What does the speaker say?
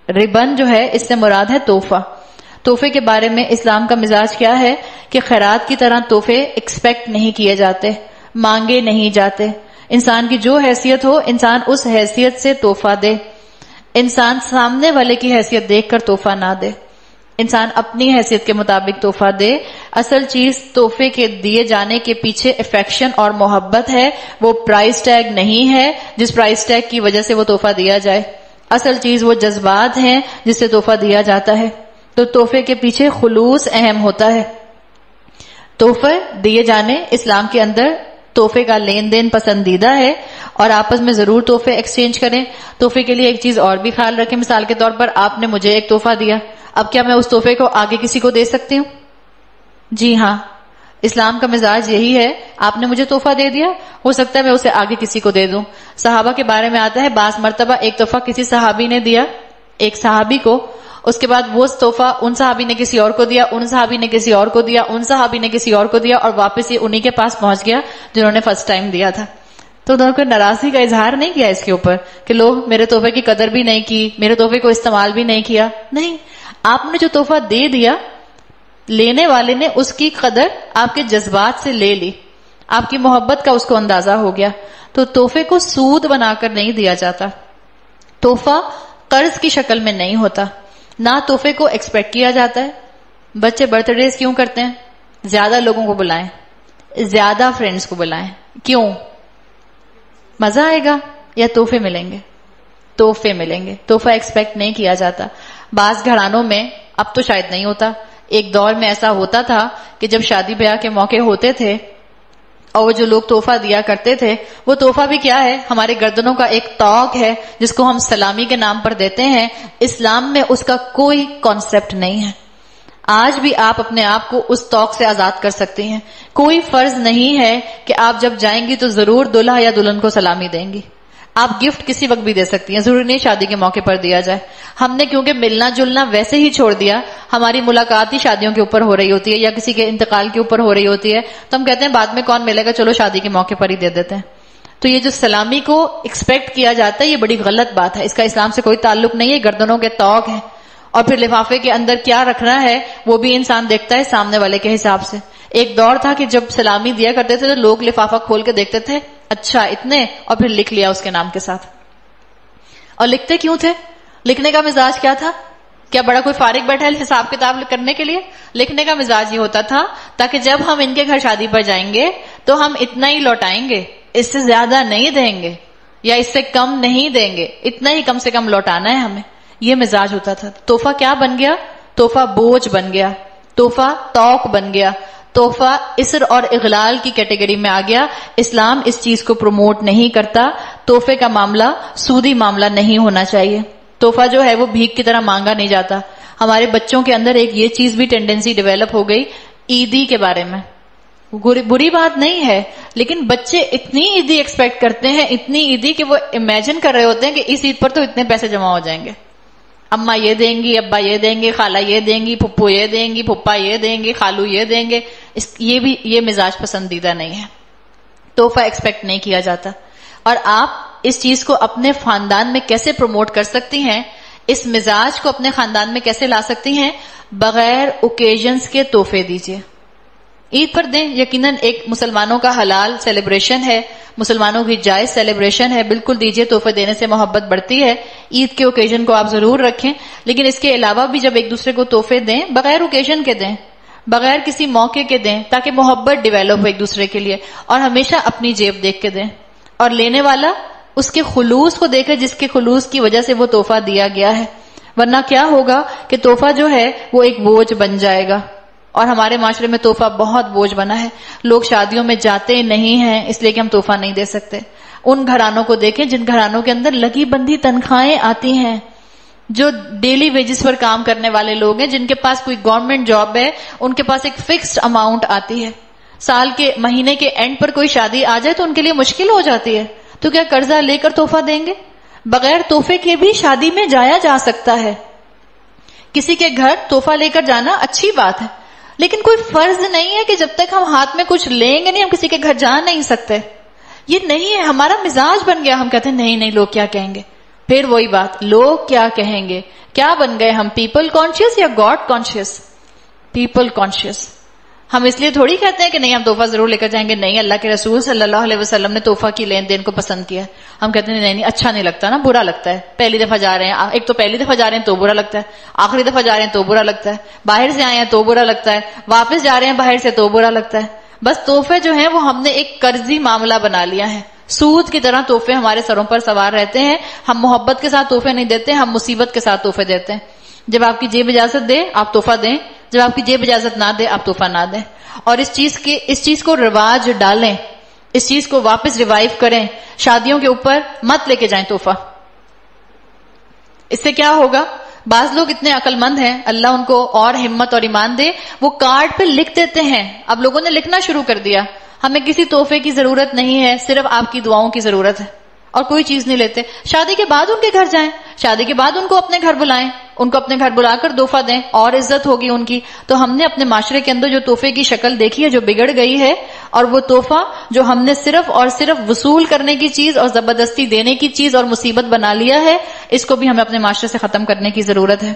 Ribbon جو ہے اس سے مراد ہے تحفہ. تحفے کے بارے میں اسلام کا مزاج کیا ہے کہ خیرات کی طرح تحفے ایکسپیکٹ نہیں کیے جاتے، مانگے نہیں جاتے. انسان کی جو حیثیت ہو انسان اس حیثیت سے تحفہ دے. انسان سامنے والے کی حیثیت دیکھ کر تحفہ نہ دے، انسان اپنی حیثیت کے مطابق تحفہ دے. اصل چیز تحفے کے دیے جانے کے پیچھے افیکشن اور محبت ہے، وہ پرائز ٹیگ نہیں ہے جس پرائز ٹیگ کی وجہ سے وہ تحفہ دیا جائے. اصل چیز وہ جذبات ہیں جس سے تحفہ دیا جاتا ہے. تو تحفے کے پیچھے خلوص اہم ہوتا ہے. تحفے دیے جانے اسلام کے اندر تحفے کا لین دین پسندیدہ ہے، اور آپس میں ضرور تحفے ایکسچینج کریں. تحفے کے لیے ایک چیز اور بھی خیال رکھیں، مثال کے طور پر آپ نے مجھے ایک تحفہ دیا، اب کیا میں اس تحفے کو آگے کسی کو دے سکتی ہوں؟ جی ہاں، اسلام کا مزاج یہی ہے. آپ نے مجھے تحفہ دے دیا، ہو سکتا ہے میں اسے آگے کسی کو دے دوں. صحابہ کے بارے میں آتا ہے بعض مرتبہ ایک تحفہ کسی صحابی نے دیا ایک صحابی کو، اس کے بعد وہ تحفہ ان صحابی نے کسی اور کو دیا، ان صحابی نے کسی اور کو دیا، ان صحابی نے کسی اور کو دیا، اور واپس یہ انہی کے پاس پہنچ گیا جنہوں نے فرسٹ ٹائم دیا تھا. تو انہوں نے ناراضگی کا اظہار نہیں کیا اس کے اوپر کہ لوگ میرے تحفے کی قدر بھی نہیں کی، میرے تحفے کو استعمال بھی نہیں کیا. نہیں، آپ نے جو تحفہ دے دیا، لینے والے نے اس کی قدر آپ کے جذبات سے لے لی، آپ کی محبت کا اس کو اندازہ ہو گیا. تو تحفے کو سود بنا کر نہیں دیا جاتا، تحفہ قرض کی شکل میں نہیں ہوتا، نہ تحفے کو ایکسپیکٹ کیا جاتا ہے. بچے برتھ ڈیز کیوں کرتے ہیں؟ زیادہ لوگوں کو بلائیں، زیادہ فرینڈز کو بلائیں. کیوں؟ مزہ آئے گا یا تحفے ملیں گے؟ تحفے ملیں گے. تحفہ ایکسپیکٹ نہیں کیا جاتا. بعض گھرانوں میں، اب تو شاید نہیں ہوتا، ایک دور میں ایسا ہوتا تھا کہ جب شادی بیاہ کے موقع ہوتے تھے اور وہ جو لوگ تحفہ دیا کرتے تھے، وہ تحفہ بھی کیا ہے؟ ہمارے گردنوں کا ایک طوق ہے جس کو ہم سلامی کے نام پر دیتے ہیں. اسلام میں اس کا کوئی کانسیپٹ نہیں ہے. آج بھی آپ اپنے آپ کو اس طوق سے آزاد کر سکتے ہیں. کوئی فرض نہیں ہے کہ آپ جب جائیں گی تو ضرور دلہا یا دلہن کو سلامی دیں گی. آپ گفٹ کسی وقت بھی دے سکتی ہیں، ضروری نہیں شادی کے موقع پر دیا جائے. ہم نے کیونکہ ملنا جلنا ویسے ہی چھوڑ دیا، ہماری ملاقات ہی شادیوں کے اوپر ہو رہی ہوتی ہے یا کسی کے انتقال کے اوپر ہو رہی ہوتی ہے، تو ہم کہتے ہیں بعد میں کون ملے گا، چلو شادی کے موقع پر ہی دے دیتے ہیں. تو یہ جو سلامی کو ایکسپیکٹ کیا جاتا ہے یہ بڑی غلط بات ہے. اس کا اسلام سے کوئی تعلق نہیں ہے، گردنوں کے طوق ہیں. اور پھر لفافے کے اندر کیا رکھنا ہے وہ بھی انسان دیکھتا ہے سامنے والے کے حساب سے. ایک دور تھا کہ جب سلامی دیا کرتے تھے تو لوگ لفافہ کھول کے دیکھتے تھے، اچھا اتنے، اور پھر لکھ لیا اس کے نام کے ساتھ. اور لکھتے کیوں تھے؟ لکھنے کا مزاج کیا تھا؟ کیا بڑا کوئی فارغ بیٹھا ہے حساب کتاب کرنے کے لیے؟ لکھنے کا مزاج یہ ہوتا تھا تاکہ جب ہم ان کے گھر شادی پر جائیں گے تو ہم اتنا ہی لوٹائیں گے، اس سے زیادہ نہیں دیں گے یا اس سے کم نہیں دیں گے، اتنا ہی کم سے کم لوٹانا ہے ہمیں. یہ مزاج ہوتا تھا. تحفہ کیا بن گیا؟ تحفہ بوجھ بن گیا، تحفہ طوق بن گیا، تحفہ اسر اور اغلال کی کیٹیگری میں آ گیا. اسلام اس چیز کو پروموٹ نہیں کرتا. تحفے کا معاملہ سودی معاملہ نہیں ہونا چاہیے. تحفہ جو ہے وہ بھیک کی طرح مانگا نہیں جاتا. ہمارے بچوں کے اندر ایک یہ چیز بھی ٹینڈنسی ڈیولپ ہو گئی عیدی کے بارے میں. بری بات نہیں ہے، لیکن بچے اتنی عیدی ایکسپیکٹ کرتے ہیں، اتنی عیدی کہ وہ امیجن کر رہے ہوتے ہیں کہ اس عید پر تو اتنے پیسے جمع ہو جائیں گے، اماں یہ دیں گی، ابا یہ دیں گے، خالہ یہ دیں گی، پھپھو یہ دیں گی، پھپھا یہ دیں گے، خالو یہ دیں گے. یہ مزاج پسندیدہ نہیں ہے. تحفہ ایکسپیکٹ نہیں کیا جاتا. اور آپ اس چیز کو اپنے خاندان میں کیسے پروموٹ کر سکتی ہیں، اس مزاج کو اپنے خاندان میں کیسے لا سکتی ہیں؟ بغیر اوکیزنز کے تحفے دیجیے. عید پر دیں، یقیناً ایک مسلمانوں کا حلال سیلیبریشن ہے، مسلمانوں کی جائز سیلیبریشن ہے، بالکل دیجیے. تحفے دینے سے محبت بڑھتی ہے. عید کے اوکیزن کو آپ ضرور رکھیں، لیکن اس کے علاوہ بھی جب ایک دوسرے کو تحفے دیں بغیر اوکیزن کے دیں، بغیر کسی موقع کے دیں، تاکہ محبت ڈیولپ ہو ایک دوسرے کے لیے. اور ہمیشہ اپنی جیب دیکھ کے دیں، اور لینے والا اس کے خلوص کو دیکھے جس کے خلوص کی وجہ سے وہ تحفہ دیا گیا ہے. ورنہ کیا ہوگا کہ تحفہ جو ہے وہ ایک بوجھ بن جائے گا. اور ہمارے معاشرے میں تحفہ بہت بوجھ بنا ہے. لوگ شادیوں میں جاتے نہیں ہیں اس لیے کہ ہم تحفہ نہیں دے سکتے. ان گھرانوں کو دیکھیں جن گھرانوں کے اندر لگی بندھی تنخواہیں آتی ہیں، جو ڈیلی ویجز پر کام کرنے والے لوگ ہیں، جن کے پاس کوئی گورنمنٹ جاب ہے، ان کے پاس ایک فکسڈ اماؤنٹ آتی ہے. سال کے مہینے کے اینڈ پر کوئی شادی آ جائے تو ان کے لیے مشکل ہو جاتی ہے. تو کیا قرضہ لے کر تحفہ دیں گے؟ بغیر تحفے کے بھی شادی میں جایا جا سکتا ہے. کسی کے گھر تحفہ لے کر جانا اچھی بات ہے، لیکن کوئی فرض نہیں ہے کہ جب تک ہم ہاتھ میں کچھ لیں گے نہیں ہم کسی کے گھر جا نہیں سکتے. یہ نہیں ہے، ہمارا مزاج بن گیا. ہم کہتے ہیں نہیں لوگ کیا کہیں گے. پھر وہی بات، لوگ کیا کہیں گے؟ کیا بن گئے ہم، پیپل کانشیس یا گاڈ کانشیس؟ People conscious. ہم اس لیے تھوڑی کہتے ہیں کہ نہیں ہم تحفہ ضرور لے کر جائیں گے، نہیں اللہ کے رسول صلی اللہ علیہ وسلم نے تحفہ کی لین دین کو پسند کیا. ہم کہتے ہیں نہیں اچھا نہیں لگتا نا، برا لگتا ہے. پہلی دفعہ جا رہے ہیں، ایک تو پہلی دفعہ جا رہے ہیں تو برا لگتا ہے، آخری دفعہ جا رہے ہیں تو برا لگتا ہے، باہر سے آئے ہیں تو برا لگتا ہے، واپس جا رہے ہیں باہر سے تو برا لگتا ہے. بس تحفے جو ہیں وہ ہم نے ایک قرضی معاملہ بنا لیا ہے، سود کی طرح تحفے ہمارے سروں پر سوار رہتے ہیں. ہم محبت کے ساتھ تحفے نہیں دیتے، ہم مصیبت کے ساتھ تحفے دیتے ہیں. جب آپ کی جیب اجازت دے آپ تحفہ دیں، جب آپ کی جیب اجازت نہ دے آپ تحفہ نہ دیں. اور اس چیز کو رواج ڈالیں، اس چیز کو واپس ریوائیو کریں. شادیوں کے اوپر مت لے کے جائیں تحفہ. اس سے کیا ہوگا؟ بعض لوگ اتنے عقل مند ہیں، اللہ ان کو اور ہمت اور ایمان دے، وہ کارڈ پہ لکھ دیتے ہیں. اب لوگوں نے لکھنا شروع کر دیا، ہمیں کسی تحفے کی ضرورت نہیں ہے، صرف آپ کی دعاؤں کی ضرورت ہے، اور کوئی چیز نہیں لیتے. شادی کے بعد ان کے گھر جائیں، شادی کے بعد ان کو اپنے گھر بلائیں، ان کو اپنے گھر بلا کر تحفہ دیں، اور عزت ہوگی ان کی. تو ہم نے اپنے معاشرے کے اندر جو تحفے کی شکل دیکھی ہے جو بگڑ گئی ہے، اور وہ تحفہ جو ہم نے صرف اور صرف وصول کرنے کی چیز اور زبردستی دینے کی چیز اور مصیبت بنا لیا ہے، اس کو بھی ہمیں اپنے معاشرے سے ختم کرنے کی ضرورت ہے.